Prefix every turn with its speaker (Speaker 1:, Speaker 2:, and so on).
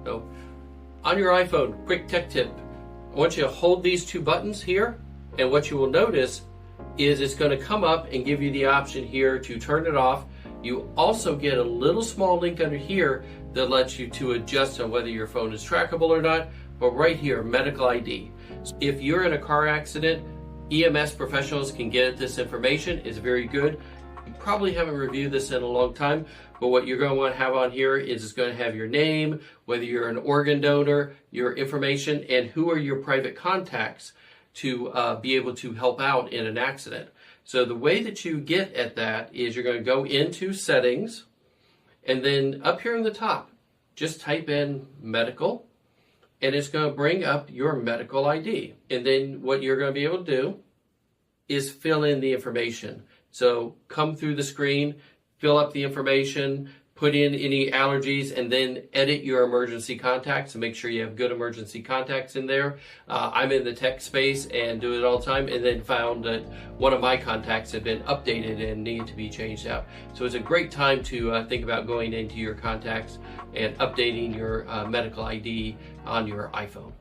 Speaker 1: So on your iPhone, quick tech tip, I want you to hold these two buttons here, and what you will notice is it's going to come up and give you the option here to turn it off. You also get a little small link under here that lets you to adjust on whether your phone is trackable or not, but right here, medical ID. If you're in a car accident, EMS professionals can get at this information. It's very good. You probably haven't reviewed this in a long time, but what you're going to want to have on here is it's going to have your name, whether you're an organ donor, your information, and who are your private contacts to be able to help out in an accident. So the way that you get at that is you're going to go into settings, and then up here in the top, just type in medical, and it's going to bring up your medical ID. And then what you're going to be able to do is fill in the information. So come through the screen, fill up the information, put in any allergies, and then edit your emergency contacts and make sure you have good emergency contacts in there. I'm in the tech space and do it all the time, and then found that one of my contacts had been updated and needed to be changed out. So it's a great time to think about going into your contacts and updating your medical ID on your iPhone.